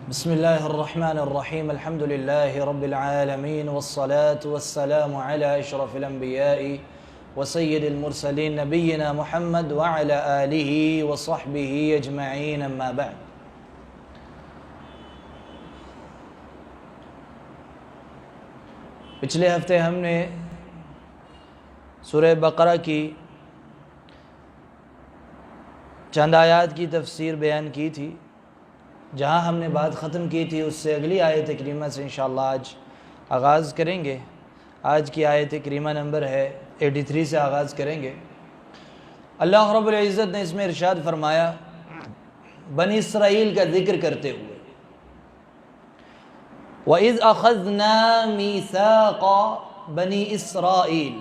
بسم الله الرحمن الرحيم الحمد لله رب العالمين والصلاة والسلام على أشرف الأنبياء وسيد المرسلين نبينا محمد وعلى آله وصحبه أجمعين أما بعد. پچھلے ہفتے ہم نے سورہ بقرہ کی چند آیات کی تفسیر بیان کی تھی. جہاں ہم نے بات ختم کی تھی اس سے اگلی آیت کریمہ سے انشاءاللہ آج آغاز کریں گے. آج کی آیت کریمہ نمبر ہے 83 سے آغاز کریں گے. اللہ رب العزت نے اس میں ارشاد فرمایا بنی اسرائیل کا ذکر کرتے ہوئے، وَإِذْ أَخَذْنَا مِيثَاقَ بَنِي إِسْرَائِيل.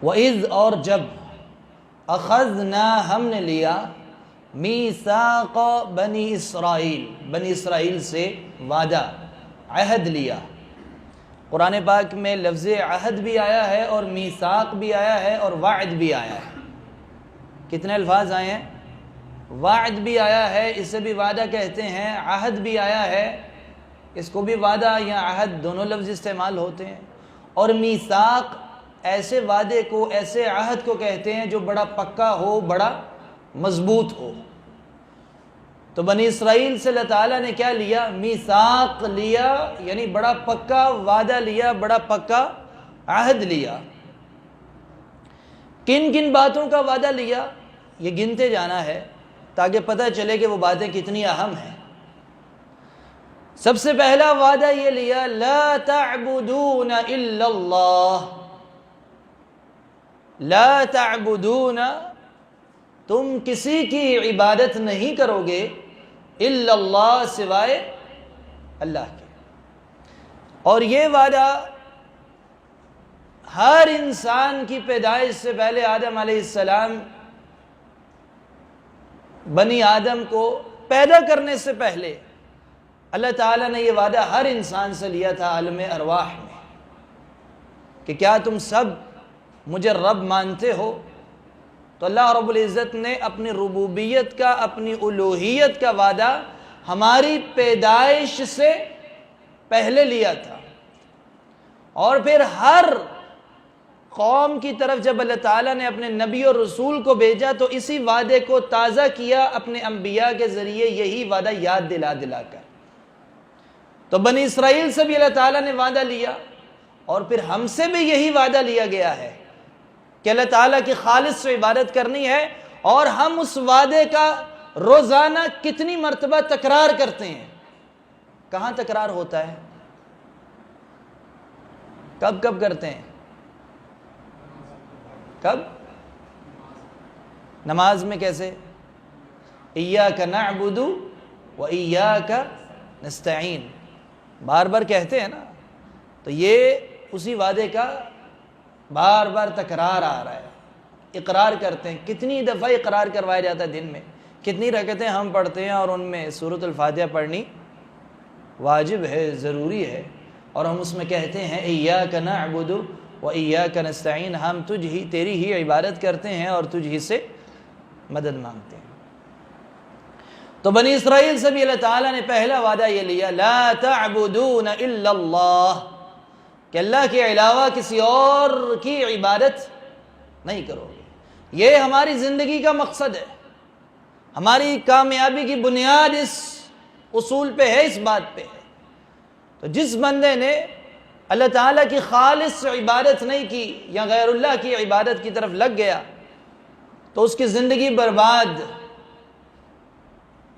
وَإِذْ اور جب، اخذنا ہم نے لیا، میثاق بنی اسرائیل بنی اسرائیل سے وعدہ، عہد لیا. قرآن پاک میں لفظ عہد بھی آیا ہے اور میثاق بھی آیا ہے اور وعد بھی آیا ہے. کتنے الفاظ آئے ہیں؟ وعد بھی آیا ہے، اسے بھی وعدہ کہتے ہیں. عہد بھی آیا ہے، اس کو بھی وعدہ یا عہد دونوں لفظ استعمال ہوتے ہیں. اور میثاق ایسے وعدے کو، ایسے عہد کو کہتے ہیں جو بڑا پکا ہو، بڑا مضبوط ہو. تو بنی اسرائیل سے اللہ تعالیٰ نے کیا لیا؟ میثاق لیا، یعنی بڑا پکا وعدہ لیا، بڑا پکا عہد لیا. کن کن باتوں کا وعدہ لیا یہ گنتے جانا ہے تاکہ پتہ چلے کہ وہ باتیں کتنی اہم ہیں. سب سے پہلا وعدہ یہ لیا، لا تعبدون الا اللہ. لا تعبدون، تم کسی کی عبادت نہیں کرو گے، الا اللہ، سوائے اللہ کے. اور یہ وعدہ ہر انسان کی پیدائش سے پہلے آدم علیہ السلام، بنی آدم کو پیدا کرنے سے پہلے اللہ تعالیٰ نے یہ وعدہ ہر انسان سے لیا تھا عالم ارواح میں کہ کیا تم سب مجھے رب مانتے ہو؟ تو اللہ رب العزت نے اپنی ربوبیت کا، اپنی الوہیت کا وعدہ ہماری پیدائش سے پہلے لیا تھا. اور پھر ہر قوم کی طرف جب اللہ تعالیٰ نے اپنے نبی اور رسول کو بھیجا تو اسی وعدے کو تازہ کیا اپنے انبیاء کے ذریعے، یہی وعدہ یاد دلا دلا کر. تو بنی اسرائیل سے بھی اللہ تعالیٰ نے وعدہ لیا اور پھر ہم سے بھی یہی وعدہ لیا گیا ہے کہ اللہ تعالیٰ کی خالص سے عبادت کرنی ہے. اور ہم اس وعدے کا روزانہ کتنی مرتبہ تکرار کرتے ہیں. کہاں تکرار ہوتا ہے؟ کب کب کرتے ہیں؟ کب؟ نماز میں. کیسے؟ ایاک نعبد و ایاک نستعین، بار بار کہتے ہیں نا. تو یہ اسی وعدے کا بار بار تکرار آ رہا ہے. اقرار کرتے ہیں. کتنی دفعہ اقرار کروایا جاتا ہے دن میں؟ کتنی رکعتیں ہم پڑھتے ہیں اور ان میں سورۃ الفاتحہ پڑھنی واجب ہے، ضروری ہے. اور ہم اس میں کہتے ہیں ایاک نعبد و ایاک نستعین، ہم تیری ہی عبادت کرتے ہیں اور تجھ ہی سے مدد مانگتے ہیں. تو بنی اسرائیل سے بھی اللہ تعالیٰ نے پہلا وعدہ یہ لیا، لا تعبدون الا اللہ، کہ اللہ کے علاوہ کسی اور کی عبادت نہیں کرو گے. یہ ہماری زندگی کا مقصد ہے. ہماری کامیابی کی بنیاد اس اصول پہ ہے، اس بات پہ ہے. تو جس بندے نے اللہ تعالیٰ کی خالص عبادت نہیں کی یا غیر اللہ کی عبادت کی طرف لگ گیا تو اس کی زندگی برباد،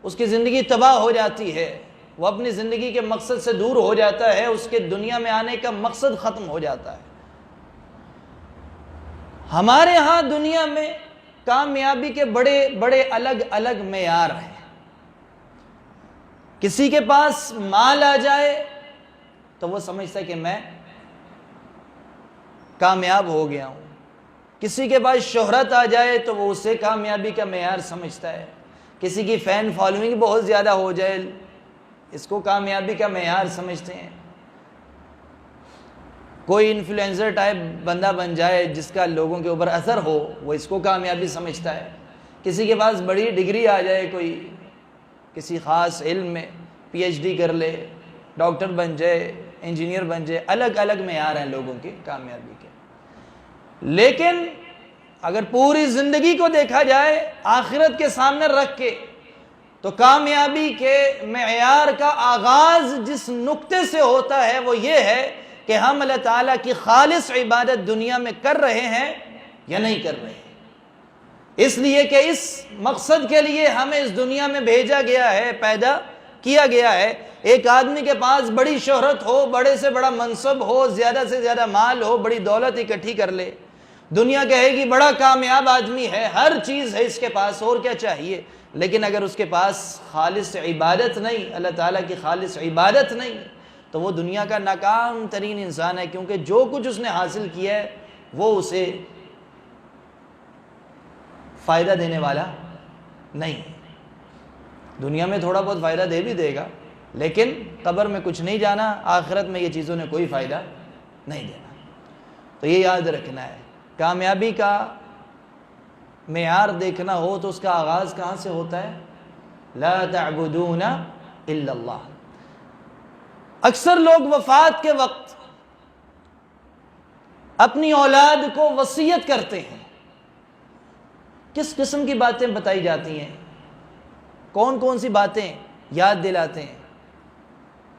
اس کی زندگی تباہ ہو جاتی ہے. وہ اپنی زندگی کے مقصد سے دور ہو جاتا ہے، اس کے دنیا میں آنے کا مقصد ختم ہو جاتا ہے. ہمارے ہاں دنیا میں کامیابی کے بڑے بڑے الگ الگ معیار ہیں. کسی کے پاس مال آ جائے تو وہ سمجھتا ہے کہ میں کامیاب ہو گیا ہوں. کسی کے پاس شہرت آ جائے تو وہ اسے کامیابی کا معیار سمجھتا ہے. کسی کی فین فالوئنگ بہت زیادہ ہو جائے، اس کو کامیابی کا معیار سمجھتے ہیں. کوئی انفلوئنسر ٹائپ بندہ بن جائے جس کا لوگوں کے اوپر اثر ہو، وہ اس کو کامیابی سمجھتا ہے. کسی کے پاس بڑی ڈگری آ جائے، کوئی کسی خاص علم میں پی ایچ ڈی کر لے، ڈاکٹر بن جائے، انجینئر بن جائے، الگ الگ معیار ہیں لوگوں کی کامیابی کے۔ لیکن اگر پوری زندگی کو دیکھا جائے آخرت کے سامنے رکھ کے، تو کامیابی کے معیار کا آغاز جس نقطے سے ہوتا ہے وہ یہ ہے کہ ہم اللہ تعالیٰ کی خالص عبادت دنیا میں کر رہے ہیں یا نہیں کر رہے ہیں۔ اس لیے کہ اس مقصد کے لیے ہمیں اس دنیا میں بھیجا گیا ہے، پیدا کیا گیا ہے۔ ایک آدمی کے پاس بڑی شہرت ہو، بڑے سے بڑا منصب ہو، زیادہ سے زیادہ مال ہو، بڑی دولت اکٹھی کر لے، دنیا کہے گی بڑا کامیاب آدمی ہے، ہر چیز ہے اس کے پاس، اور کیا چاہیے؟ لیکن اگر اس کے پاس خالص عبادت نہیں، اللہ تعالیٰ کی خالص عبادت نہیں، تو وہ دنیا کا ناکام ترین انسان ہے، کیونکہ جو کچھ اس نے حاصل کیا ہے وہ اسے فائدہ دینے والا نہیں۔ دنیا میں تھوڑا بہت فائدہ دے بھی دے گا، لیکن قبر میں کچھ نہیں جانا، آخرت میں یہ چیزوں نے کوئی فائدہ نہیں دینا۔ تو یہ یاد رکھنا ہے، کامیابی کا معیار دیکھنا ہو تو اس کا آغاز کہاں سے ہوتا ہے؟ لا تعبدون الا اللہ۔ اکثر لوگ وفات کے وقت اپنی اولاد کو وصیت کرتے ہیں، کس قسم کی باتیں بتائی جاتی ہیں، کون کون سی باتیں یاد دلاتے ہیں؟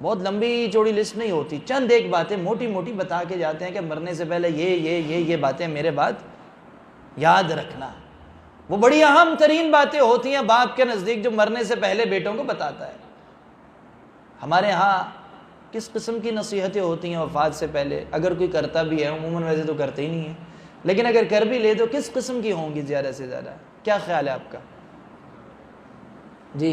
بہت لمبی چوڑی لسٹ نہیں ہوتی، چند ایک باتیں موٹی موٹی بتا کے جاتے ہیں کہ مرنے سے پہلے یہ باتیں میرے بعد یاد رکھنا۔ وہ بڑی اہم ترین باتیں ہوتی ہیں باپ کے نزدیک جو مرنے سے پہلے بیٹوں کو بتاتا ہے۔ ہمارے ہاں کس قسم کی نصیحتیں ہوتی ہیں وفات سے پہلے؟ اگر کوئی کرتا بھی ہے، عموماً ویسے تو کرتے ہی نہیں ہے، لیکن اگر کر بھی لے تو کس قسم کی ہوں گی زیادہ سے زیادہ؟ کیا خیال ہے آپ کا؟ جی،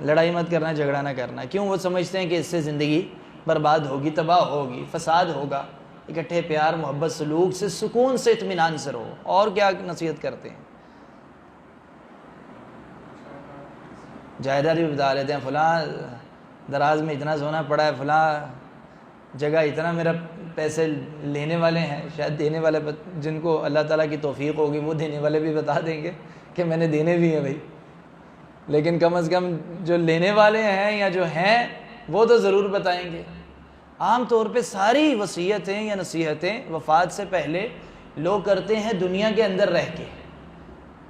لڑائی مت کرنا، جھگڑا نہ کرنا۔ کیوں؟ وہ سمجھتے ہیں کہ اس سے زندگی برباد ہوگی، تباہ ہوگی، فساد ہوگا۔ اکٹھے پیار محبت سلوک سے، سکون سے، اطمینان سے رہو۔ اور کیا نصیحت کرتے ہیں؟ جائیداد بھی بتا لیتے ہیں، فلاں دراز میں اتنا سونا پڑا ہے، فلاں جگہ اتنا میرا پیسے لینے والے ہیں، شاید دینے والے جن کو اللہ تعالیٰ کی توفیق ہوگی وہ دینے والے بھی بتا دیں گے کہ میں نے دینے بھی ہیں بھائی، لیکن کم از کم جو لینے والے ہیں یا جو ہیں وہ تو ضرور بتائیں گے۔ عام طور پہ ساری وصیتیں یا نصیحتیں وفات سے پہلے لوگ کرتے ہیں دنیا کے اندر رہ کے،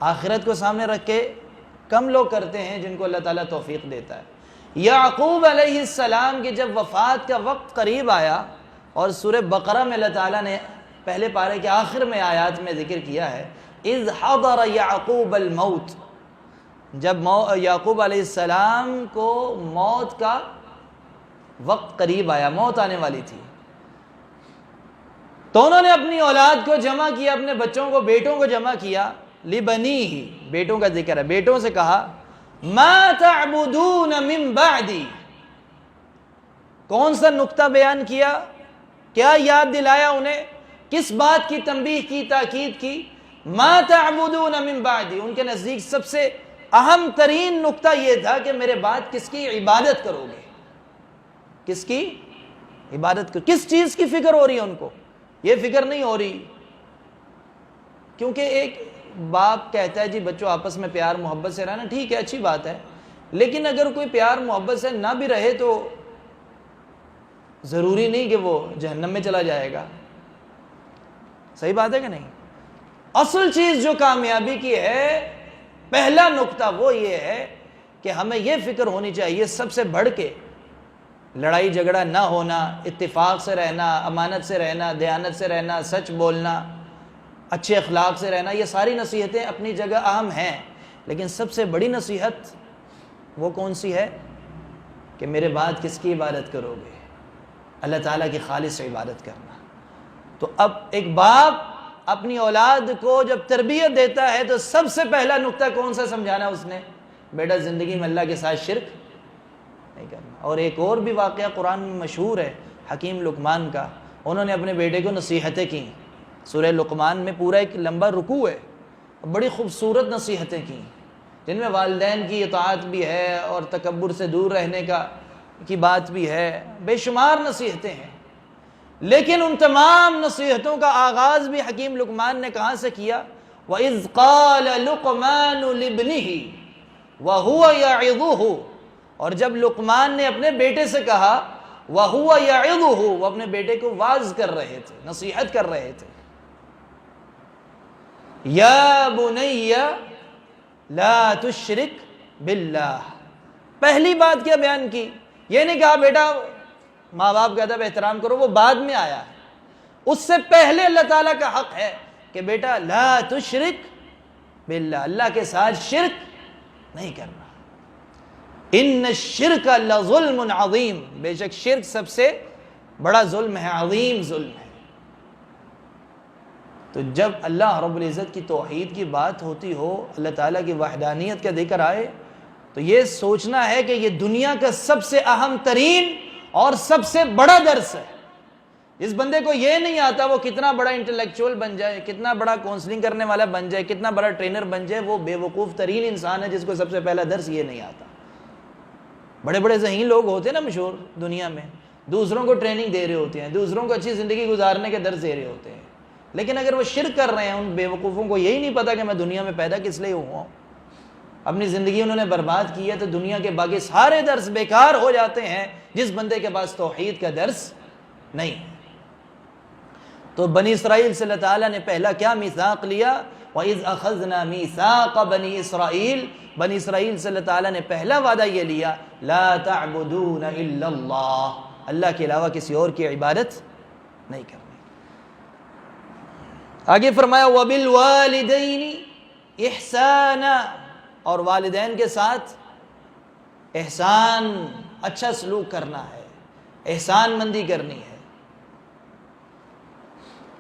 آخرت کو سامنے رکھ کے کم لوگ کرتے ہیں جن کو اللہ تعالیٰ توفیق دیتا ہے۔ یعقوب علیہ السلام کی جب وفات کا وقت قریب آیا، اور سورہ بقرہ میں اللہ تعالیٰ نے پہلے پارے کے آخر میں آیات میں ذکر کیا ہے، اذ حضر یعقوب الموت، جب یعقوب علیہ السلام کو موت کا وقت قریب آیا، موت آنے والی تھی، تو انہوں نے اپنی اولاد کو جمع کیا، اپنے بچوں کو، بیٹوں کو جمع کیا، لبنیہ، بیٹوں کا ذکر ہے، بیٹوں سے کہا ما تعبدون من بعدی۔ کون سا نقطہ بیان کیا؟ کیا یاد دلایا انہیں؟ کس بات کی تنبیہ کی، تاکید کی؟ ما تعبدون من بعدی، ان کے نزدیک سب سے اہم ترین نقطہ یہ تھا کہ میرے بعد کس کی عبادت کرو گے، کس کی عبادت کرو، کس چیز کی فکر ہو رہی ہے ان کو؟ یہ فکر نہیں ہو رہی، کیونکہ ایک باپ کہتا ہے جی بچوں آپس میں پیار محبت سے رہنا، ٹھیک ہے، اچھی بات ہے، لیکن اگر کوئی پیار محبت سے نہ بھی رہے تو ضروری نہیں کہ وہ جہنم میں چلا جائے گا۔ صحیح بات ہے کہ نہیں؟ اصل چیز جو کامیابی کی ہے، پہلا نقطہ وہ یہ ہے کہ ہمیں یہ فکر ہونی چاہیے سب سے بڑھ کے، لڑائی جھگڑا نہ ہونا، اتفاق سے رہنا، امانت سے رہنا، دیانت سے رہنا، سچ بولنا، اچھے اخلاق سے رہنا، یہ ساری نصیحتیں اپنی جگہ اہم ہیں، لیکن سب سے بڑی نصیحت وہ کون سی ہے کہ میرے بعد کس کی عبادت کرو گے؟ اللہ تعالیٰ کی خالص عبادت کرنا۔ تو اب ایک باپ اپنی اولاد کو جب تربیت دیتا ہے تو سب سے پہلا نقطہ کون سا سمجھانا اس نے؟ بیٹا زندگی میں اللہ کے ساتھ شرک نہیں کرنا۔ اور ایک اور بھی واقعہ قرآن میں مشہور ہے حکیم لقمان کا، انہوں نے اپنے بیٹے کو نصیحتیں کی، سورہ لقمان میں پورا ایک لمبا رکوع ہے، بڑی خوبصورت نصیحتیں کی، جن میں والدین کی اطاعت بھی ہے اور تکبر سے دور رہنے کی بات بھی ہے، بے شمار نصیحتیں ہیں۔ لیکن ان تمام نصیحتوں کا آغاز بھی حکیم لقمان نے کہاں سے کیا؟ وَإِذْ قَالَ لُقْمَانُ لِابْنِهِ وَهُوَ يَعِظُهُ، اور جب لقمان نے اپنے بیٹے سے کہا وَهُوَ يَعِظُهُ، وہ اپنے بیٹے کو واعظ کر رہے تھے، نصیحت کر رہے تھے، یا بنی لا تشرک باللہ، پہلی بات کیا بیان کی؟ یہ نہیں کہا بیٹا ماں باپ کا ادب احترام کرو، وہ بعد میں آیا ہے، اس سے پہلے اللہ تعالیٰ کا حق ہے کہ بیٹا لا تشرک باللہ، اللہ کے ساتھ شرک نہیں کرنا، ان الشرک لظلم عظیم، بے شک شرک سب سے بڑا ظلم ہے، عظیم ظلم ہے۔ تو جب اللہ رب العزت کی توحید کی بات ہوتی ہو، اللہ تعالیٰ کی وحدانیت کا ذکر آئے، تو یہ سوچنا ہے کہ یہ دنیا کا سب سے اہم ترین اور سب سے بڑا درس ہے۔ جس بندے کو یہ نہیں آتا وہ کتنا بڑا انٹلیکچوئل بن جائے، کتنا بڑا کونسلنگ کرنے والا بن جائے، کتنا بڑا ٹرینر بن جائے، وہ بے وقوف ترین انسان ہے جس کو سب سے پہلا درس یہ نہیں آتا۔ بڑے بڑے ذہین لوگ ہوتے ہیں نا مشہور دنیا میں، دوسروں کو ٹریننگ دے رہے ہوتے ہیں، دوسروں کو اچھی زندگی گزارنے کے درس دے رہے ہوتے ہیں، لیکن اگر وہ شرک کر رہے ہیں، ان بے وقوفوں کو یہی نہیں پتا کہ میں دنیا میں پیدا کس لیے ہوا ہوں، اپنی زندگی انہوں نے برباد کی ہے، تو دنیا کے باقی سارے درس بیکار ہو جاتے ہیں جس بندے کے پاس توحید کا درس نہیں ہے۔ تو بنی اسرائیل سے اللہ تعالیٰ نے پہلا کیا میثاق لیا؟ وَإِذْ أَخَذْنَا مِيثَاقَ بَنِي إِسْرَائِيل، بنی اسرائیل سے اللہ تعالیٰ نے پہلا وعدہ یہ لیا لَا تَعْبُدُونَ إِلَّا اللَّهِ، اللہ کے علاوہ کسی اور کی عبادت نہیں کرنی۔ آگے فرمایا وَبِالْوَالِدَيْنِ إِحْسَانًا، اور والدین کے ساتھ احسان، اچھا سلوک کرنا ہے، احسان مندی کرنی ہے۔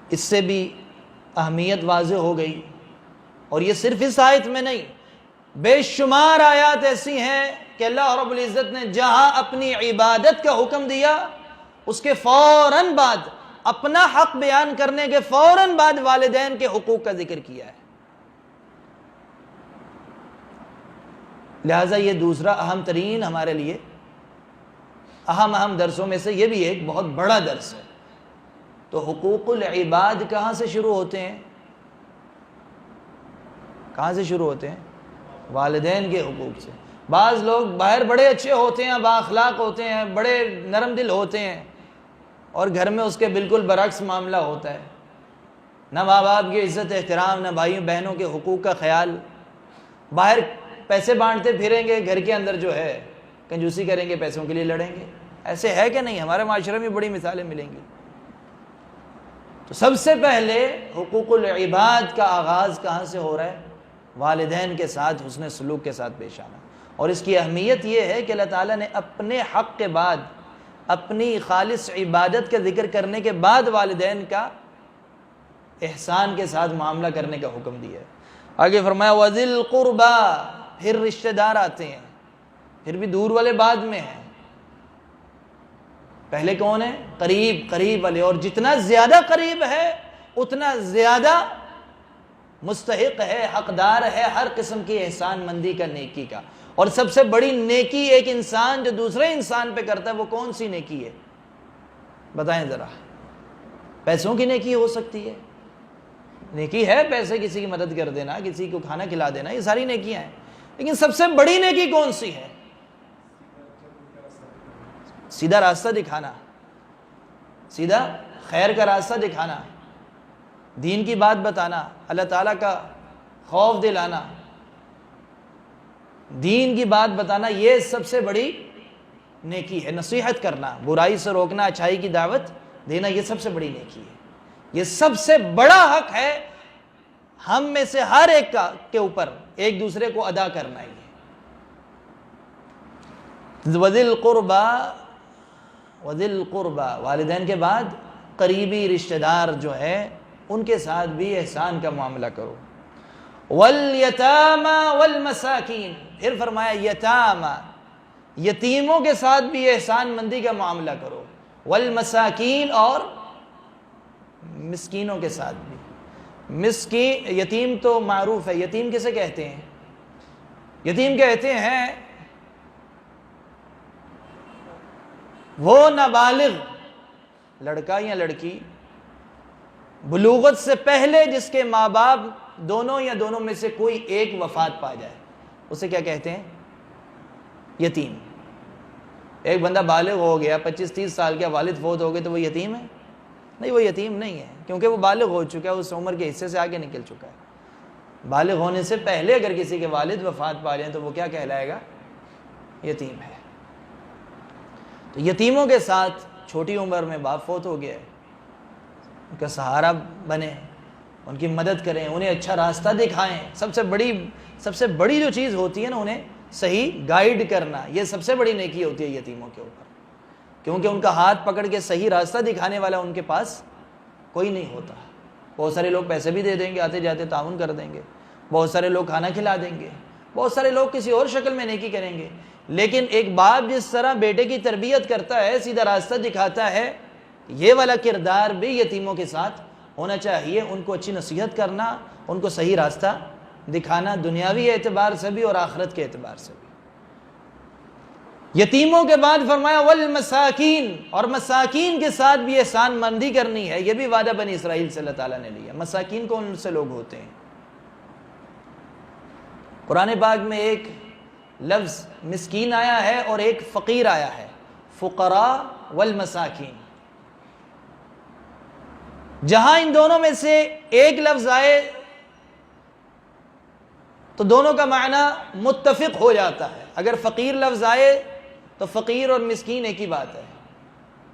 اس سے بھی اہمیت واضح ہو گئی، اور یہ صرف اس آیت میں نہیں، بے شمار آیات ایسی ہیں کہ اللہ رب العزت نے جہاں اپنی عبادت کا حکم دیا، اس کے فوراً بعد اپنا حق بیان کرنے کے فوراً بعد والدین کے حقوق کا ذکر کیا ہے۔ لہٰذا یہ دوسرا اہم ترین ہمارے لیے اہم درسوں میں سے یہ بھی ایک بہت بڑا درس ہے۔ تو حقوق العباد کہاں سے شروع ہوتے ہیں؟ کہاں سے شروع ہوتے ہیں؟ والدین کے حقوق سے۔ بعض لوگ باہر بڑے اچھے ہوتے ہیں، با اخلاق ہوتے ہیں، بڑے نرم دل ہوتے ہیں، اور گھر میں اس کے بالکل برعکس معاملہ ہوتا ہے، نہ ماں باپ کی عزت احترام، نہ بھائیوں بہنوں کے حقوق کا خیال، باہر پیسے بانٹتے پھریں گے، گھر کے اندر جو ہے کنجوسی کریں گے، پیسوں کے لیے لڑیں گے۔ ایسے ہے کہ نہیں؟ ہمارے معاشرے میں بڑی مثالیں ملیں گی۔ تو سب سے پہلے حقوق العباد کا آغاز کہاں سے ہو رہا ہے؟ والدین کے ساتھ حسن سلوک کے ساتھ پیش آنا۔ اور اس کی اہمیت یہ ہے کہ اللہ تعالیٰ نے اپنے حق کے بعد، اپنی خالص عبادت کا ذکر کرنے کے بعد والدین کا احسان کے ساتھ معاملہ کرنے کا حکم دیا ہے۔ آگے فرمایا وَذِي الْقُرْبَى، پھر رشتہ دار آتے ہیں، پھر بھی دور والے بعد میں ہیں۔ پہلے کون ہے؟ قریب والے، اور جتنا زیادہ قریب ہے اتنا زیادہ مستحق ہے، حقدار ہے ہر قسم کی احسان مندی کا، نیکی کا۔ اور سب سے بڑی نیکی ایک انسان جو دوسرے انسان پہ کرتا ہے وہ کون سی نیکی ہے؟ بتائیں ذرا۔ پیسوں کی نیکی ہو سکتی ہے، نیکی ہے پیسے کسی کی مدد کر دینا، کسی کو کھانا کھلا دینا، یہ ساری نیکیاں ہیں، لیکن سب سے بڑی نیکی کون سی ہے؟ سیدھا راستہ دکھانا، سیدھا خیر کا راستہ دکھانا، دین کی بات بتانا، اللہ تعالیٰ کا خوف دلانا، دین کی بات بتانا، یہ سب سے بڑی نیکی ہے۔ نصیحت کرنا، برائی سے روکنا، اچھائی کی دعوت دینا، یہ سب سے بڑی نیکی ہے۔ یہ سب سے بڑا حق ہے ہم میں سے ہر ایک کے اوپر، ایک دوسرے کو ادا کرنا ہے۔ وَذِي الْقُرْبَى، والدین کے بعد قریبی رشتہ دار جو ہے ان کے ساتھ بھی احسان کا معاملہ کرو۔ وَالْيَتَامَى وَالْمَسَاكِينَ، پھر فرمایا یتامہ، یتیموں کے ساتھ بھی احسان مندی کا معاملہ کرو۔ والمساکین، اور مسکینوں کے ساتھ بھی۔ مسکین، یتیم تو معروف ہے، یتیم کسے کہتے ہیں؟ یتیم کہتے ہیں وہ نابالغ لڑکا یا لڑکی بلوغت سے پہلے جس کے ماں باپ دونوں یا دونوں میں سے کوئی ایک وفات پا جائے اسے کیا کہتے ہیں؟ یتیم۔ ایک بندہ بالغ ہو گیا 25-30 سال کا، والد فوت ہو گئے تو وہ یتیم ہے؟ نہیں، وہ یتیم نہیں ہے، کیونکہ وہ بالغ ہو چکا ہے، اس عمر کے حصے سے آگے نکل چکا ہے۔ بالغ ہونے سے پہلے اگر کسی کے والد وفات پا جائیں تو وہ کیا کہلائے گا؟ یتیم ہے۔ تو یتیموں کے ساتھ چھوٹی عمر میں باپ فوت ہو گیا ہے، ان کا سہارا بنے، ان کی مدد کریں، انہیں اچھا راستہ دکھائیں۔ سب سے بڑی جو چیز ہوتی ہے نا، انہیں صحیح گائیڈ کرنا، یہ سب سے بڑی نیکی ہوتی ہے یتیموں کے اوپر، کیونکہ ان کا ہاتھ پکڑ کے صحیح راستہ دکھانے والا ان کے پاس کوئی نہیں ہوتا۔ بہت سارے لوگ پیسے بھی دے دیں گے، آتے جاتے تعاون کر دیں گے، بہت سارے لوگ کھانا کھلا دیں گے، بہت سارے لوگ کسی اور شکل میں نیکی کریں گے، لیکن ایک باپ جس طرح بیٹے کی تربیت کرتا ہے، سیدھا راستہ دکھاتا ہے، یہ والا کردار بھی یتیموں کے ساتھ ہونا چاہیے۔ ان کو اچھی نصیحت کرنا، ان کو صحیح راستہ دکھانا، دنیاوی اعتبار سے بھی اور آخرت کے اعتبار سے بھی۔ یتیموں کے بعد فرمایا والمساکین، اور مساکین کے ساتھ بھی احسان مندی کرنی ہے۔ یہ بھی وعدہ بنی اسرائیل سے اللہ تعالیٰ نے لیا۔ مساکین کون سے لوگ ہوتے ہیں؟ قرآن پاک میں ایک لفظ مسکین آیا ہے اور ایک فقیر آیا ہے، فقراء والمساکین۔ جہاں ان دونوں میں سے ایک لفظ آئے تو دونوں کا معنی متفق ہو جاتا ہے۔ اگر فقیر لفظ آئے تو فقیر اور مسکین ایک ہی بات ہے،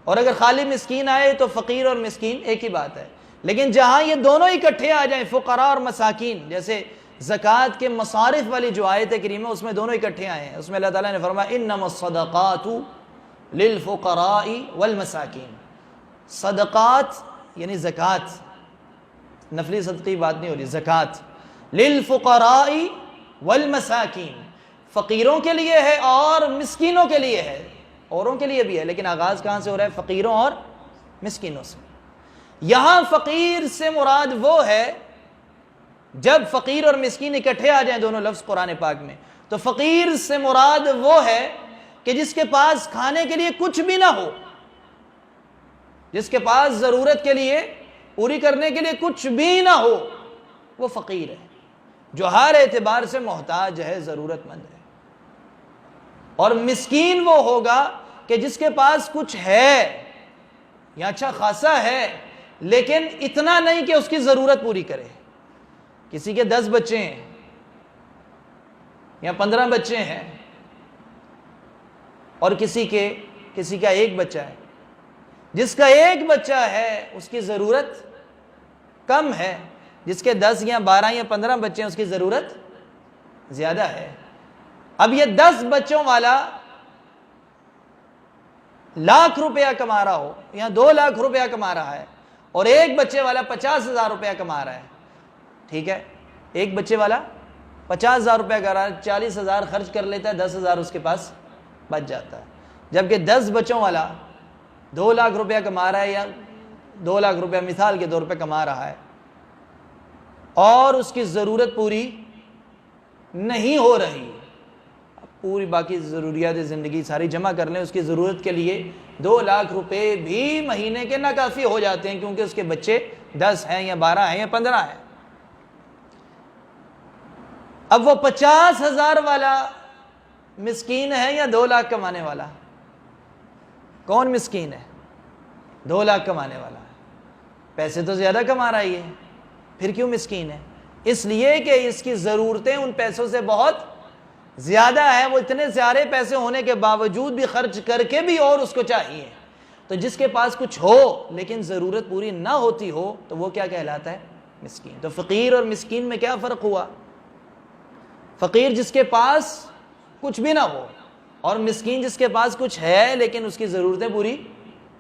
اور اگر خالی مسکین آئے تو فقیر اور مسکین ایک ہی بات ہے۔ لیکن جہاں یہ دونوں اکٹھے آ جائیں، فقراء اور مساکین، جیسے زکوٰۃ کے مصارف والی جو آیت کریمہ اس میں دونوں اکٹھے آئے ہیں، اس میں اللہ تعالیٰ نے فرمایا انما الصدقات للفقراء والمساکین۔ صدقات یعنی زکوٰۃ، نفلی صدقی بات نہیں ہو رہی، زکوٰۃ للفقراء والمساکین، فقیروں کے لیے ہے اور مسکینوں کے لیے ہے، اوروں کے لیے بھی ہے، لیکن آغاز کہاں سے ہو رہا ہے؟ فقیروں اور مسکینوں سے۔ یہاں فقیر سے مراد وہ ہے، جب فقیر اور مسکین اکٹھے آ جائیں دونوں لفظ قرآن پاک میں، تو فقیر سے مراد وہ ہے کہ جس کے پاس کھانے کے لیے کچھ بھی نہ ہو، جس کے پاس ضرورت کے لیے پوری کرنے کے لیے کچھ بھی نہ ہو، وہ فقیر ہے، جو ہر اعتبار سے محتاج ہے، ضرورت مند ہے۔ اور مسکین وہ ہوگا کہ جس کے پاس کچھ ہے یا اچھا خاصا ہے، لیکن اتنا نہیں کہ اس کی ضرورت پوری کرے۔ کسی کے 10 بچے ہیں یا 15 بچے ہیں، اور کسی کا ایک بچہ ہے۔ جس کا ایک بچہ ہے اس کی ضرورت کم ہے، جس کے 10 یا 12 یا 15 بچے ہیں اس کی ضرورت زیادہ ہے۔ اب یہ 10 بچوں والا لاکھ روپیہ کما رہا ہو یا 2 لاکھ روپیہ کما رہا ہے، اور ایک بچے والا 50,000 روپیہ کما رہا ہے، ٹھیک ہے، ایک بچے والا 50,000 روپیہ کما رہا ہے، 40,000 خرچ کر لیتا ہے، 10,000 اس کے پاس بچ جاتا ہے، جبکہ 10 بچوں والا 2 لاکھ روپیہ کما رہا ہے یا 2 لاکھ روپیہ مثال کے طور پہ کما رہا ہے، اور اس کی ضرورت پوری نہیں ہو رہی، پوری باقی ضروریات زندگی ساری جمع کر لیں، اس کی ضرورت کے لیے 2 لاکھ روپے بھی مہینے کے ناکافی ہو جاتے ہیں، کیونکہ اس کے بچے 10 ہیں یا 12 ہیں یا 15 ہیں۔ اب وہ 50,000 والا مسکین ہے یا 2 لاکھ کمانے والا؟ کون مسکین ہے؟ 2 لاکھ کمانے والا ہے، پیسے تو زیادہ کما رہا ہی ہے، پھر کیوں مسکین ہے؟ اس لیے کہ اس کی ضرورتیں ان پیسوں سے بہت زیادہ ہے، وہ اتنے سارے پیسے ہونے کے باوجود بھی خرچ کر کے بھی اور اس کو چاہیے۔ تو جس کے پاس کچھ ہو لیکن ضرورت پوری نہ ہوتی ہو تو وہ کیا کہلاتا ہے؟ مسکین۔ تو فقیر اور مسکین میں کیا فرق ہوا؟ فقیر جس کے پاس کچھ بھی نہ ہو، اور مسکین جس کے پاس کچھ ہے لیکن اس کی ضرورتیں پوری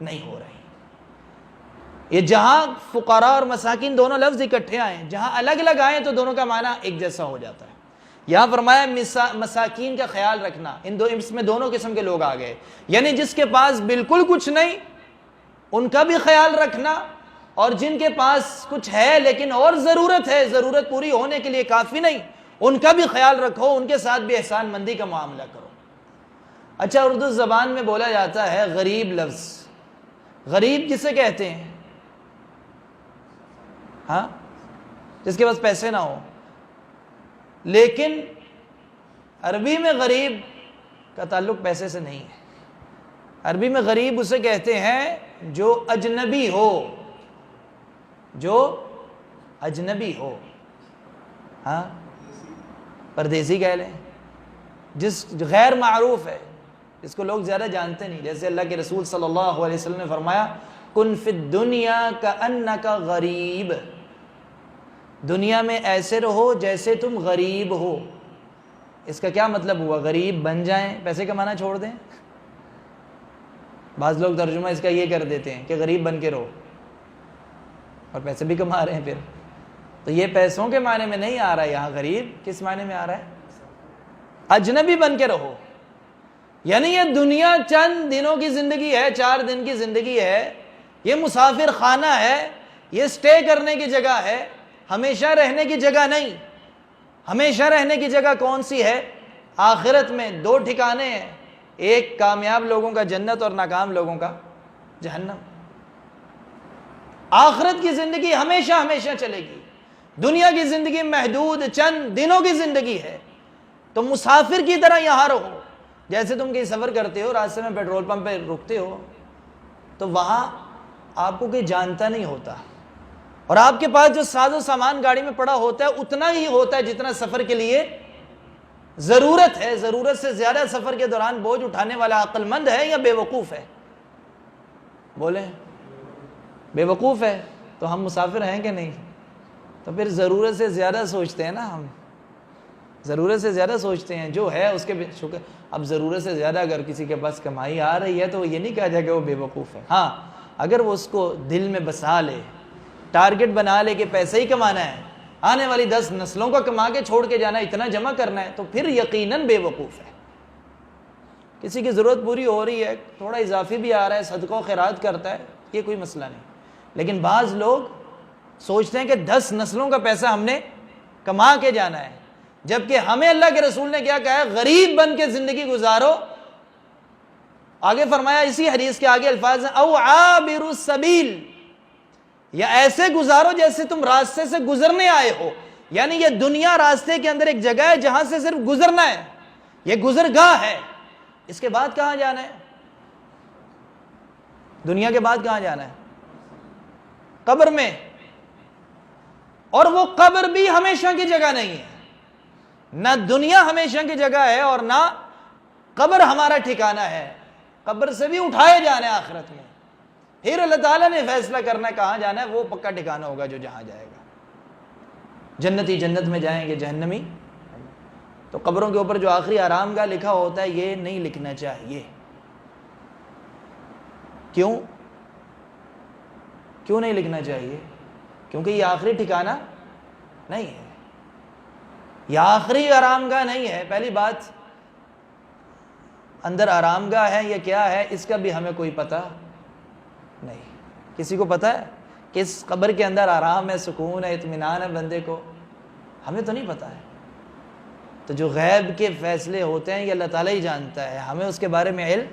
نہیں ہو رہی۔ یہ جہاں فقراء اور مساکین دونوں لفظ اکٹھے آئے، جہاں الگ الگ آئے تو دونوں کا معنی ایک جیسا ہو جاتا ہے۔ یہاں فرمایا مساکین کا خیال رکھنا، اس میں دونوں قسم کے لوگ آ گئے، یعنی جس کے پاس بالکل کچھ نہیں ان کا بھی خیال رکھنا، اور جن کے پاس کچھ ہے لیکن اور ضرورت ہے، ضرورت پوری ہونے کے لیے کافی نہیں، ان کا بھی خیال رکھو، ان کے ساتھ بھی احسان مندی کا معاملہ کرو۔ اچھا، اردو زبان میں بولا جاتا ہے غریب لفظ، غریب کسے کہتے ہیں؟ ہاں، جس کے پاس پیسے نہ ہو. لیکن عربی میں غریب کا تعلق پیسے سے نہیں ہے. عربی میں غریب اسے کہتے ہیں جو اجنبی ہو, جو اجنبی ہو. ہاں, پردیسی کہہ لیں, جس غیر معروف ہے, جس کو لوگ زیادہ جانتے نہیں. جیسے اللہ کے رسول صلی اللہ علیہ وسلم نے فرمایا کن فی الدنیا کأنک غریب, دنیا میں ایسے رہو جیسے تم غریب ہو. اس کا کیا مطلب ہوا؟ غریب بن جائیں, پیسے کمانا چھوڑ دیں. بعض لوگ ترجمہ اس کا یہ کر دیتے ہیں کہ غریب بن کے رہو, اور پیسے بھی کما رہے ہیں پھر. تو یہ پیسوں کے معنی میں نہیں آ رہا ہے یہاں. غریب کس معنی میں آ رہا ہے؟ اجنبی بن کے رہو. یعنی یہ دنیا چند دنوں کی زندگی ہے, 4 دن کی زندگی ہے, یہ مسافر خانہ ہے, یہ سٹے کرنے کی جگہ ہے, ہمیشہ رہنے کی جگہ نہیں. ہمیشہ رہنے کی جگہ کون سی ہے؟ آخرت میں 2 ٹھکانے ہیں, ایک کامیاب لوگوں کا جنت اور ناکام لوگوں کا جہنم. آخرت کی زندگی ہمیشہ ہمیشہ چلے گی. دنیا کی زندگی محدود چند دنوں کی زندگی ہے. تو مسافر کی طرح یہاں رہو. جیسے تم کہیں سفر کرتے ہو, راستے میں پیٹرول پمپ پہ رکتے ہو, تو وہاں آپ کو کوئی جانتا نہیں ہوتا, اور آپ کے پاس جو ساز و سامان گاڑی میں پڑا ہوتا ہے اتنا ہی ہوتا ہے جتنا سفر کے لیے ضرورت ہے. ضرورت سے زیادہ سفر کے دوران بوجھ اٹھانے والا عقل مند ہے یا بے وقوف ہے؟ بولیں, بے وقوف ہے. تو ہم مسافر ہیں کہ نہیں؟ تو پھر ضرورت سے زیادہ سوچتے ہیں نا, ہم ضرورت سے زیادہ سوچتے ہیں. جو ہے اس کے شکر. اب ضرورت سے زیادہ اگر کسی کے پاس کمائی آ رہی ہے تو یہ نہیں کہا جائے کہ وہ بے وقوف ہے. ہاں, اگر وہ اس کو دل میں بسا لے, ٹارگٹ بنا لے کہ پیسے ہی کمانا ہے, آنے والی 10 نسلوں کو کما کے چھوڑ کے جانا ہے, اتنا جمع کرنا ہے, تو پھر یقیناً بے وقوف ہے. کسی کی ضرورت پوری ہو رہی ہے, تھوڑا اضافی بھی آ رہا ہے, صدقہ و خیرات کرتا ہے, یہ کوئی مسئلہ نہیں. لیکن بعض لوگ سوچتے ہیں کہ 10 نسلوں کا پیسہ ہم نے کما کے جانا ہے, جبکہ ہمیں اللہ کے رسول نے کیا کہا ہے؟ غریب بن کے زندگی گزارو. آگے فرمایا اسی حدیث کے آگے الفاظ ہیں او عابر السبیل, یا ایسے گزارو جیسے تم راستے سے گزرنے آئے ہو. یعنی یہ دنیا راستے کے اندر ایک جگہ ہے جہاں سے صرف گزرنا ہے, یہ گزرگاہ ہے. اس کے بعد کہاں جانا ہے؟ دنیا کے بعد کہاں جانا ہے؟ قبر میں. اور وہ قبر بھی ہمیشہ کی جگہ نہیں ہے. نہ دنیا ہمیشہ کی جگہ ہے اور نہ قبر ہمارا ٹھکانہ ہے. قبر سے بھی اٹھائے جانا ہے آخرت میں. پھر اللہ تعالیٰ نے فیصلہ کرنا ہے کہاں جانا ہے, وہ پکا ٹھکانہ ہوگا جو جہاں جائے گا. جنتی جنت میں جائیں گے, جہنمی. تو قبروں کے اوپر جو آخری آرام گاہ لکھا ہوتا ہے یہ نہیں لکھنا چاہیے. کیوں نہیں لکھنا چاہیے؟ کیونکہ یہ آخری ٹھکانہ نہیں ہے, یہ آخری آرام گاہ نہیں ہے. پہلی بات, اندر آرام گاہ ہے یا کیا ہے اس کا بھی ہمیں کوئی پتہ نہیں. کسی کو پتہ ہے کہ اس قبر کے اندر آرام ہے, سکون ہے, اطمینان ہے بندے کو؟ ہمیں تو نہیں پتہ ہے. تو جو غیب کے فیصلے ہوتے ہیں یہ اللہ تعالیٰ ہی جانتا ہے, ہمیں اس کے بارے میں علم.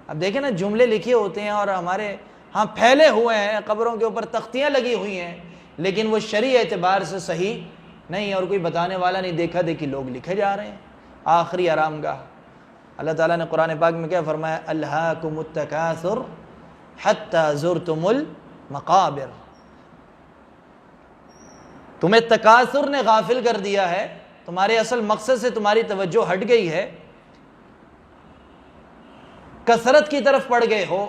اب دیکھیں نا, جملے لکھے ہوتے ہیں اور ہمارے ہاں پھیلے ہوئے ہیں, قبروں کے اوپر تختیاں لگی ہوئی ہیں, لیکن وہ شرعی اعتبار سے صحیح نہیں, اور کوئی بتانے والا نہیں, دیکھا دیکھی لوگ لکھے جا رہے ہیں. آخری آرام گاہ. اللہ تعالیٰ نے قرآن پاک میں کیا فرمایا؟ الہاکم التکاثر حتی زرتم المقابر. تمہیں تکاثر نے غافل کر دیا ہے, تمہارے اصل مقصد سے تمہاری توجہ ہٹ گئی ہے, کثرت کی طرف پڑ گئے ہو,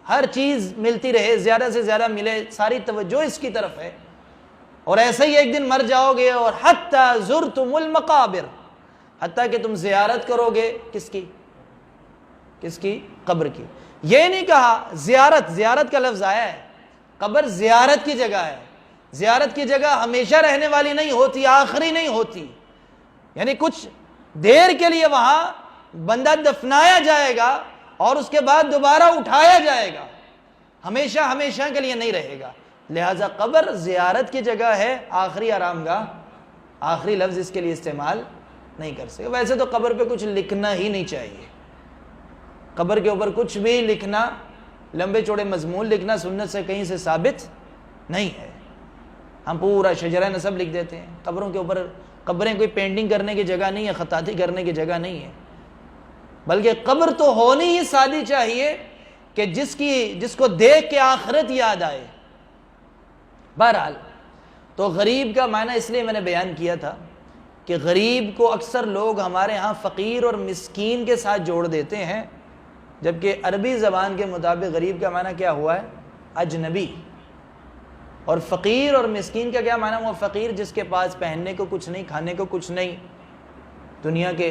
ہر چیز ملتی رہے, زیادہ سے زیادہ ملے, ساری توجہ اس کی طرف ہے, اور ایسے ہی ایک دن مر جاؤ گے. اور حتی زرتم المقابر, حتیٰ کہ تم زیارت کرو گے کس کی؟ قبر کی. یہ نہیں کہا زیارت کا لفظ آیا ہے, قبر زیارت کی جگہ ہے. زیارت کی جگہ ہمیشہ رہنے والی نہیں ہوتی, آخری نہیں ہوتی. یعنی کچھ دیر کے لیے وہاں بندہ دفنایا جائے گا اور اس کے بعد دوبارہ اٹھایا جائے گا, ہمیشہ کے لیے نہیں رہے گا. لہٰذا قبر زیارت کی جگہ ہے, آخری آرام گاہ. آخری لفظ اس کے لیے استعمال نہیں کر سکے. ویسے تو قبر پہ کچھ لکھنا ہی نہیں چاہیے. قبر کے اوپر کچھ بھی لکھنا, لمبے چوڑے مضمون لکھنا سنت سے کہیں سے ثابت نہیں ہے. ہم پورا شجرہ نسب لکھ دیتے ہیں قبروں کے اوپر. قبریں کوئی پینٹنگ کرنے کی جگہ نہیں ہے, خطاطی کرنے کی جگہ نہیں ہے, بلکہ قبر تو ہونی ہی سادی چاہیے کہ جس کو دیکھ کے آخرت یاد آئے. بہرحال تو غریب کا معنی اس لیے میں نے بیان کیا تھا کہ غریب کو اکثر لوگ ہمارے ہاں فقیر اور مسکین کے ساتھ جوڑ دیتے ہیں, جبکہ عربی زبان کے مطابق غریب کا معنی کیا ہوا ہے؟ اجنبی. اور فقیر اور مسکین کا کیا معنی ہوا؟ فقیر جس کے پاس پہننے کو کچھ نہیں, کھانے کو کچھ نہیں, دنیا کے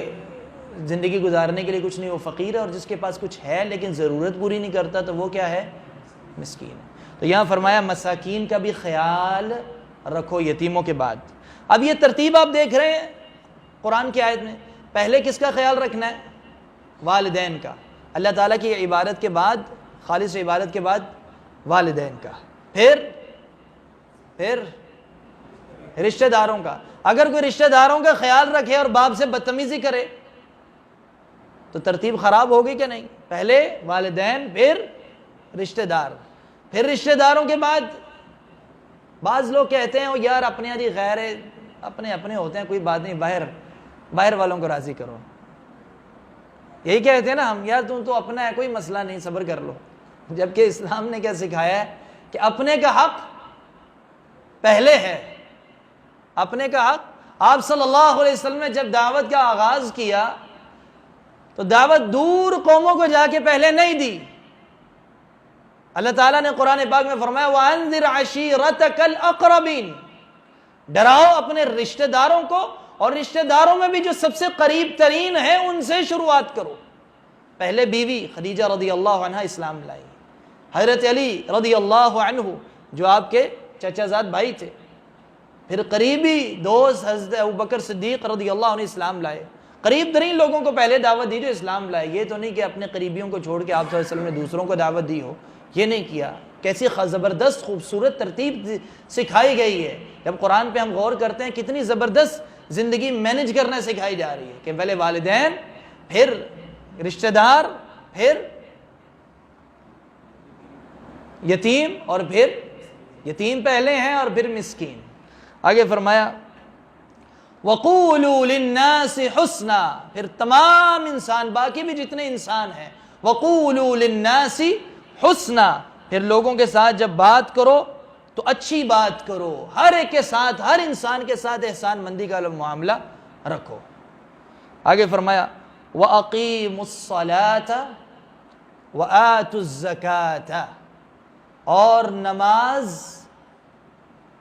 زندگی گزارنے کے لیے کچھ نہیں, وہ فقیر ہے. اور جس کے پاس کچھ ہے لیکن ضرورت پوری نہیں کرتا تو وہ کیا ہے؟ مسکین ہے. تو یہاں فرمایا مساکین کا بھی خیال رکھو یتیموں کے بعد. اب یہ ترتیب آپ دیکھ رہے ہیں قرآن کی آیت میں, پہلے کس کا خیال رکھنا ہے؟ والدین کا. اللہ تعالیٰ کی عبادت کے بعد, خالص عبادت کے بعد والدین کا, پھر رشتہ داروں کا. اگر کوئی رشتہ داروں کا خیال رکھے اور باپ سے بدتمیزی کرے تو ترتیب خراب ہوگی کہ نہیں؟ پہلے والدین, پھر رشتہ دار, پھر رشتہ داروں کے بعد. بعض لوگ کہتے ہیں یار اپنے یہاں غیر ہے, اپنے ہوتے ہیں, کوئی بات نہیں, باہر والوں کو راضی کرو. یہی کہتے ہیں نا ہم, یار تم تو اپنا ہے, کوئی مسئلہ نہیں, صبر کر لو. جبکہ اسلام نے کیا سکھایا ہے کہ اپنے کا حق پہلے ہے. اپنے کا حق. آپ صلی اللہ علیہ وسلم نے جب دعوت کا آغاز کیا تو دعوت دور قوموں کو جا کے پہلے نہیں دی. اللہ تعالیٰ نے قرآن پاک میں فرمایا وَأَنذِرْ عَشِيرَتَكَ الْأَقْرَبِينَ, ڈراؤ اپنے رشتہ داروں کو, اور رشتہ داروں میں بھی جو سب سے قریب ترین ہیں ان سے شروعات کرو. پہلے بیوی خدیجہ رضی اللہ عنہ اسلام لائی, حضرت علی رضی اللہ عنہ جو آپ کے چچا زاد بھائی تھے, پھر قریبی دوست حضرت ابوبکر صدیق رضی اللہ عنہ اسلام لائے. قریب ترین لوگوں کو پہلے دعوت دی جو اسلام لائے. یہ تو نہیں کہ اپنے قریبیوں کو چھوڑ کے آپ صلی اللہ علیہ وسلم نے دوسروں کو دعوت دی ہو, یہ نہیں کیا. کیسی زبردست خوبصورت ترتیب سکھائی گئی ہے. جب قرآن پہ ہم غور کرتے ہیں کتنی زبردست زندگی مینج کرنا سکھائی جا رہی ہے کہ پہلے والدین, پھر رشتہ دار, پھر یتیم, اور پھر یتیم پہلے ہیں اور پھر مسکین. آگے فرمایا وَقُولُوا لِلنَّاسِ حُسْنًا, پھر تمام انسان, باقی بھی جتنے انسان ہیں, وَقُولُوا لِلنَّاسِ حُسْنًا, پھر لوگوں کے ساتھ جب بات کرو تو اچھی بات کرو, ہر ایک کے ساتھ, ہر انسان کے ساتھ احسان مندی کا معاملہ رکھو. آگے فرمایا وَأَقِيمُوا الصَّلَاةَ وَآتُوا الزَّكَاةَ, اور نماز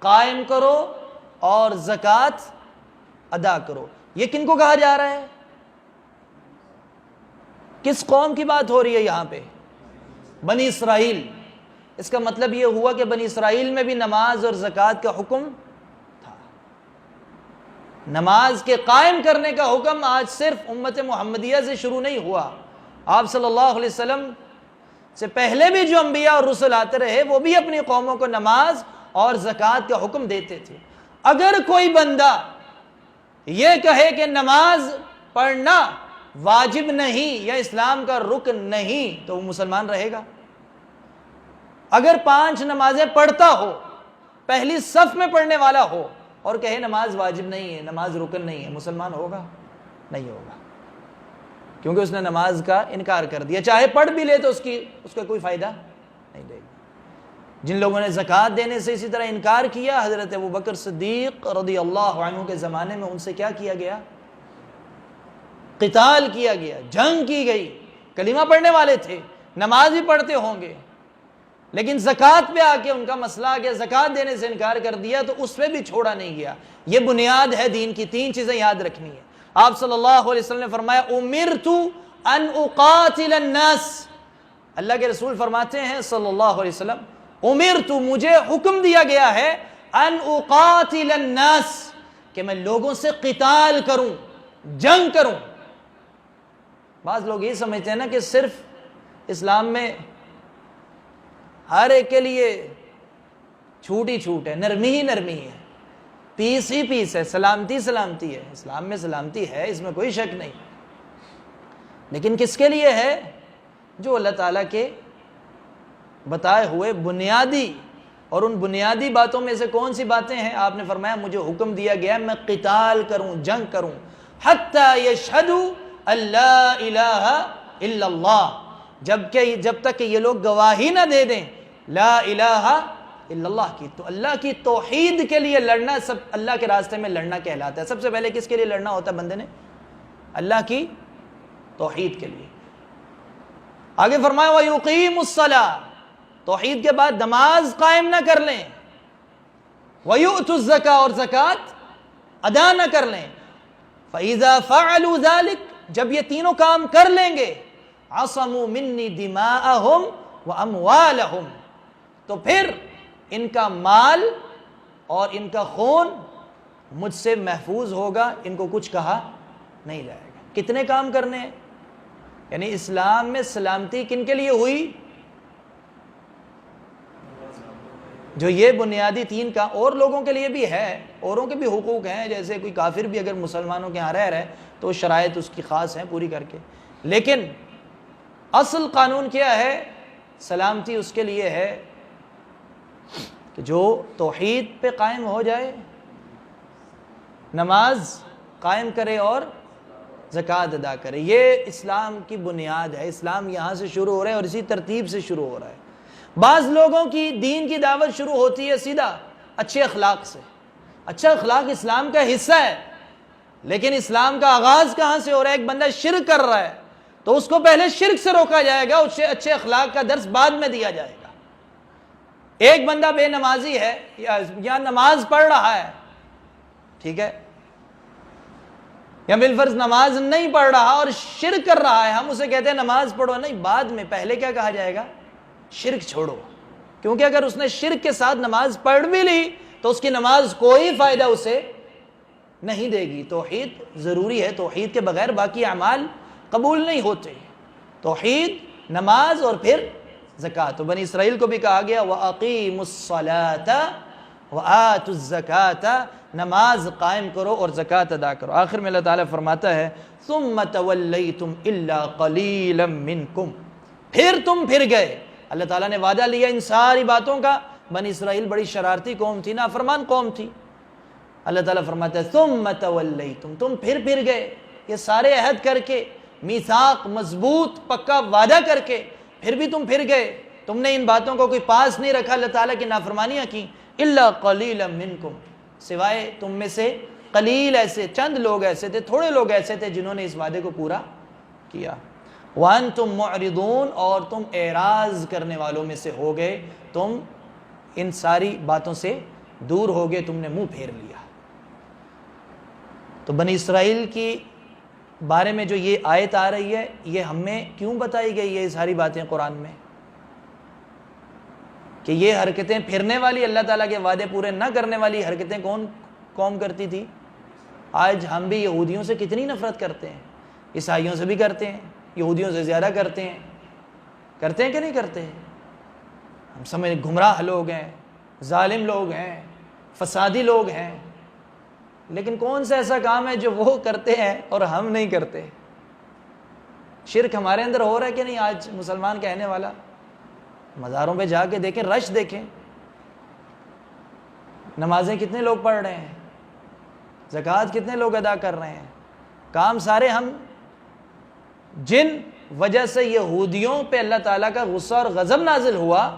قائم کرو اور زکوٰۃ ادا کرو. یہ کن کو کہا جا رہا ہے؟ کس قوم کی بات ہو رہی ہے یہاں پہ؟ بنی اسرائیل. اس کا مطلب یہ ہوا کہ بنی اسرائیل میں بھی نماز اور زکوٰۃ کا حکم تھا. نماز کے قائم کرنے کا حکم آج صرف امت محمدیہ سے شروع نہیں ہوا. آپ صلی اللہ علیہ وسلم سے پہلے بھی جو انبیاء اور رسل آتے رہے وہ بھی اپنی قوموں کو نماز اور زکوٰۃ کا حکم دیتے تھے. اگر کوئی بندہ یہ کہے کہ نماز پڑھنا واجب نہیں یا اسلام کا رکن نہیں تو وہ مسلمان رہے گا. اگر 5 نمازیں پڑھتا ہو, پہلی صف میں پڑھنے والا ہو, اور کہے نماز واجب نہیں ہے, نماز رکن نہیں ہے, مسلمان ہوگا؟ نہیں ہوگا, کیونکہ اس نے نماز کا انکار کر دیا. چاہے پڑھ بھی لے تو اس کا کوئی فائدہ نہیں دے گا. جن لوگوں نے زکوٰۃ دینے سے اسی طرح انکار کیا, حضرت ابوبکر صدیق رضی اللہ عنہ کے زمانے میں ان سے کیا کیا گیا؟ قتال کیا گیا, جنگ کی گئی. کلمہ پڑھنے والے تھے, نماز بھی پڑھتے ہوں گے, لیکن زکوٰۃ پہ آ کے ان کا مسئلہ آ گیا, زکوٰۃ دینے سے انکار کر دیا تو اس پہ بھی چھوڑا نہیں گیا. یہ بنیاد ہے دین کی. 3 چیزیں یاد رکھنی ہے. آپ صلی اللہ علیہ وسلم نے فرمایا امرت ان اقاتل الناس, اللہ کے رسول فرماتے ہیں صلی اللہ علیہ وسلم, امرت, مجھے حکم دیا گیا ہے, ان اقاتل الناس, کہ میں لوگوں سے قتال کروں, جنگ کروں. بعض لوگ یہ سمجھتے ہیں نا کہ صرف اسلام میں ہر ایک کے لیے چھوٹ ہی چھوٹ ہے, نرمی ہی نرمی ہے, پیس ہی پیس ہے, سلامتی سلامتی ہے. اسلام میں سلامتی ہے, اس میں کوئی شک نہیں, لیکن کس کے لیے ہے؟ جو اللہ تعالیٰ کے بتائے ہوئے بنیادی اور ان بنیادی باتوں میں سے کون سی باتیں ہیں؟ آپ نے فرمایا مجھے حکم دیا گیا میں قتال کروں، جنگ کروں، حتی یشہدوا ان لا الہ الا اللہ، جب تک کہ یہ لوگ گواہی نہ دے دیں لا الہ الا اللہ کی۔ تو اللہ کی توحید کے لیے لڑنا، سب اللہ کے راستے میں لڑنا کہلاتا ہے۔ سب سے پہلے کس کے لیے لڑنا ہوتا ہے بندے نے؟ اللہ کی توحید کے لیے۔ آگے فرمایا وَيُقِيمُ الصَّلَاةَ، توحید کے بعد نماز قائم نہ کر لیں، وَيُؤْتُ الزَّكَاةَ، اور زکوٰۃ ادا نہ کر لیں، فَإِذَا فَعَلُوا ذَلِكَ، جب یہ تینوں کام کر لیں گے، عَصَمُوا مِنِّي دِمَاءَهُمْ وَأَمْوَالَهُمْ، تو پھر ان کا مال اور ان کا خون مجھ سے محفوظ ہوگا، ان کو کچھ کہا نہیں جائے گا۔ کتنے کام کرنے ہیں؟ یعنی اسلام میں سلامتی کن کے لیے ہوئی؟ جو یہ بنیادی تین کا، اور لوگوں کے لیے بھی ہے، اوروں کے بھی حقوق ہیں، جیسے کوئی کافر بھی اگر مسلمانوں کے ہاں رہ رہا ہے تو شرائط اس کی خاص ہیں پوری کر کے، لیکن اصل قانون کیا ہے؟ سلامتی اس کے لیے ہے کہ جو توحید پہ قائم ہو جائے، نماز قائم کرے اور زکوٰۃ ادا کرے۔ یہ اسلام کی بنیاد ہے۔ اسلام یہاں سے شروع ہو رہا ہے اور اسی ترتیب سے شروع ہو رہا ہے۔ بعض لوگوں کی دین کی دعوت شروع ہوتی ہے سیدھا اچھے اخلاق سے۔ اچھا اخلاق اسلام کا حصہ ہے، لیکن اسلام کا آغاز کہاں سے ہو رہا ہے؟ ایک بندہ شرک کر رہا ہے تو اس کو پہلے شرک سے روکا جائے گا، اسے اچھے اخلاق کا درس بعد میں دیا جائے گا۔ ایک بندہ بے نمازی ہے یا نماز پڑھ رہا ہے، ٹھیک ہے، یا بالفرض نماز نہیں پڑھ رہا اور شرک کر رہا ہے، ہم اسے کہتے ہیں نماز پڑھو، نہیں، بعد میں پہلے کیا کہا جائے گا؟ شرک چھوڑو، کیونکہ اگر اس نے شرک کے ساتھ نماز پڑھ بھی لی تو اس کی نماز کوئی فائدہ اسے نہیں دے گی۔ توحید ضروری ہے، توحید کے بغیر باقی اعمال قبول نہیں ہوتے۔ توحید، نماز اور پھر زکوٰۃ۔ تو بنی اسرائیل کو بھی کہا گیا وَأَقِيمُوا الصَّلَاةَ وَآتُوا الزَّكَاةَ، نماز قائم کرو اور زکوٰۃ ادا کرو۔ آخر میں اللہ تعالیٰ فرماتا ہے ثُمَّ تَوَلَّيْتُمْ إِلَّا قَلِيلًا مِّنْكُمْ، پھر تم پھر گئے۔ اللہ تعالیٰ نے وعدہ لیا ان ساری باتوں کا۔ بنی اسرائیل بڑی شرارتی قوم تھی، نافرمان قوم تھی۔ اللہ تعالیٰ فرماتا ہے ثُمَّ تَوَلَّيْتُمْ، تم پھر گئے، یہ سارے عہد کر کے، میثاق مضبوط پکا وعدہ کر کے، پھر بھی تم پھر گئے، تم نے ان باتوں کو کوئی پاس نہیں رکھا، اللہ تعالیٰ کی نافرمانیاں کی۔ إِلَّا قَلِيلًا مِّنْكُمْ، سوائے تم میں سے قلیل ایسے، چند لوگ ایسے تھے، تھوڑے لوگ ایسے تھے جنہوں نے اس وعدے کو پورا کیا۔ وَأَنْتُمْ مُعْرِضُونَ، اور تم اعراض کرنے والوں میں سے ہو گئے، تم ان ساری باتوں سے دور ہو گئے، تم نے منہ پھیر لیا۔ تو بنی اسرائیل کی بارے میں جو یہ آیت آ رہی ہے، یہ ہمیں کیوں بتائی گئی ہے یہ ساری باتیں قرآن میں؟ کہ یہ حرکتیں پھرنے والی، اللہ تعالیٰ کے وعدے پورے نہ کرنے والی حرکتیں کون قوم کرتی تھی؟ آج ہم بھی یہودیوں سے کتنی نفرت کرتے ہیں، عیسائیوں سے بھی کرتے ہیں، یہودیوں سے زیادہ کرتے ہیں کہ نہیں کرتے؟ ہم سمجھ گمراہ لوگ ہیں، ظالم لوگ ہیں، فسادی لوگ ہیں، لیکن کون سا ایسا کام ہے جو وہ کرتے ہیں اور ہم نہیں کرتے؟ شرک ہمارے اندر ہو رہا ہے کہ نہیں؟ آج مسلمان کہنے والا مزاروں پہ جا کے دیکھیں، رش دیکھیں، نمازیں کتنے لوگ پڑھ رہے ہیں، زکوٰۃ کتنے لوگ ادا کر رہے ہیں، کام سارے ہم جن وجہ سے یہودیوں پہ اللہ تعالیٰ کا غصہ اور غضب نازل ہوا،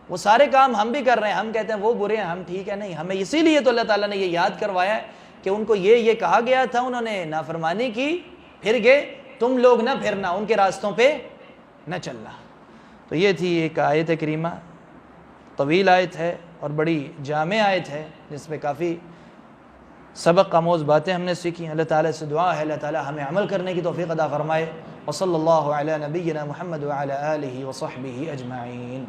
وہ سارے کام ہم بھی کر رہے ہیں۔ ہم کہتے ہیں وہ برے ہیں، ہم ٹھیک ہے، نہیں، ہمیں اسی لیے تو اللہ تعالیٰ نے یہ یاد کروایا ہے کہ ان کو یہ کہا گیا تھا، انہوں نے نافرمانی کی، پھر گئے، تم لوگ نہ پھرنا، ان کے راستوں پہ نہ چلنا۔ تو یہ تھی ایک آیت کریمہ، طویل آیت ہے اور بڑی جامع آیت ہے، جس میں کافی سبق آموز باتیں ہم نے سیکھی۔ اللہ تعالیٰ سے دعا ہے اللہ تعالیٰ ہمیں عمل کرنے کی توفیق عطا فرمائے۔ وصلی اللہ علی نبینا محمد وعلی آلہ وصحبہ اجمعین۔